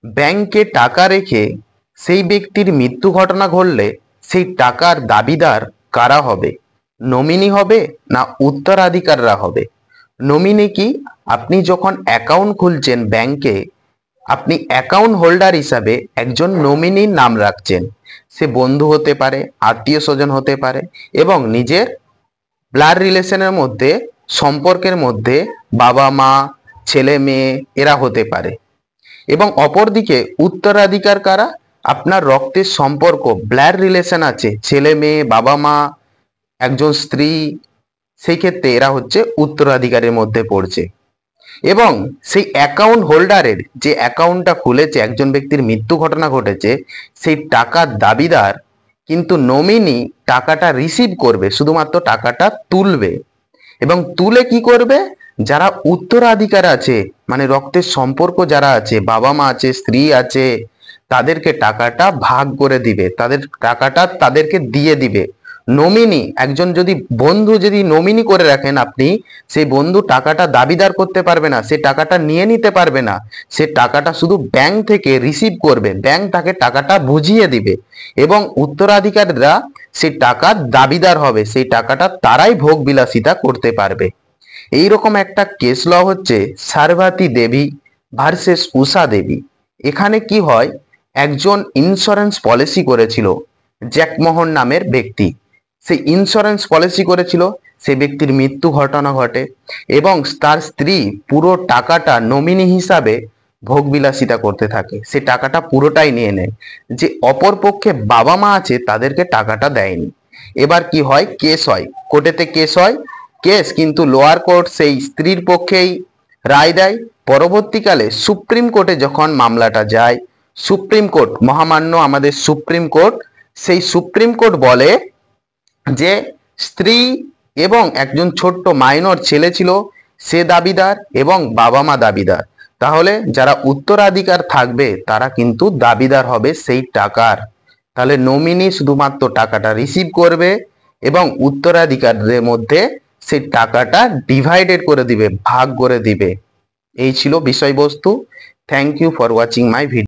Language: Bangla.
ব্যাংকে টাকা রেখে সেই ব্যক্তির মৃত্যু ঘটনা ঘটলে সেই টাকার দাবিদার কারা হবে? নমিনি হবে না উত্তরাধিকাররা হবে? নমিনি কি? আপনি যখন অ্যাকাউন্ট খুলছেন ব্যাংকে, আপনি অ্যাকাউন্ট হোল্ডার হিসাবে একজন নমিনির নাম রাখছেন। সে বন্ধু হতে পারে, আত্মীয় স্বজন হতে পারে, এবং নিজের ব্লাড রিলেশনের মধ্যে, সম্পর্কের মধ্যে বাবা মা, ছেলে মেয়ে এরা হতে পারে। এবং অপরদিকে উত্তরাধিকার কারা? আপনার রক্তের সম্পর্ক, ব্লাড রিলেশন আছে, ছেলে মেয়ে, বাবা মা, একজন স্ত্রী, সেই ক্ষেত্রে এরা হচ্ছে উত্তরাধিকারের মধ্যে পড়ছে। এবং সেই অ্যাকাউন্ট হোল্ডারের যে অ্যাকাউন্টটা খুলেছে, একজন ব্যক্তির মৃত্যু ঘটনা ঘটেছে, সেই টাকার দাবিদার কিন্তু নমিনি টাকাটা রিসিভ করবে, শুধুমাত্র টাকাটা তুলবে। এবং তুলে কি করবে? যারা উত্তরাধিকার আছে, মানে রক্তের সম্পর্ক যারা আছে, বাবা মা আছে, স্ত্রী আছে, তাদেরকে টাকাটা ভাগ করে দিবে, তাদের টাকাটা তাদেরকে দিয়ে দিবে। নমিনি, একজন যদি বন্ধু যদি নমিনি করে রাখেন আপনি, সেই বন্ধু টাকাটা দাবিদার করতে পারবে না, সে টাকাটা নিয়ে নিতে পারবে না, সে টাকাটা শুধু ব্যাংক থেকে রিসিভ করবে, ব্যাংক তাকে টাকাটা বুঝিয়ে দিবে। এবং উত্তরাধিকারীরা সেই টাকার দাবিদার হবে, সেই টাকাটা তারাই ভোগ বিলাসিতা করতে পারবে। এইরকম একটা কেস ল হচ্ছে সারভাতী দেবী ভার্সেস উষা দেবী। এখানে কি হয়, একজন ইন্স্যুরেন্স পলিসি করেছিল জ্যাকমোহন নামের ব্যক্তি। সেই ইন্স্যুরেন্স পলিসি করেছিল, সে ব্যক্তির মৃত্যু ঘটনা ঘটে এবং তার স্ত্রী পুরো টাকাটা নমিনি হিসাবে ভোগবিলাসিতা করতে থাকে, সে টাকাটা পুরোটাই নিয়ে নেয়। যে অপর পক্ষে বাবা মা আছে তাদেরকে টাকাটা দেয়নি। এবার কি হয়, কেস হয়, কোর্টেতে কেস হয়, কেস কিন্তু লোয়ার কোর্ট সেই স্ত্রীর পক্ষেই রায় দেয়। পরবর্তীকালে সুপ্রিম কোর্টে যখন মামলাটা যায়, সুপ্রিম কোর্ট, মহামান্য আমাদের সুপ্রিম কোর্ট, সেই সুপ্রিম কোর্ট বলে যে স্ত্রী এবং একজন ছোট্ট মাইনর ছেলে ছিল সে দাবিদার এবং বাবা মা দাবিদার। তাহলে যারা উত্তরাধিকার থাকবে তারা কিন্তু দাবিদার হবে সেই টাকার। তাহলে নমিনি শুধুমাত্র টাকাটা রিসিভ করবে এবং উত্তরাধিকারদের মধ্যে সেই টাকাটা ডিভাইডেড করে দিবে, ভাগ করে দিবে। এই ছিল বিষয়বস্তু। Thank you for watching my video.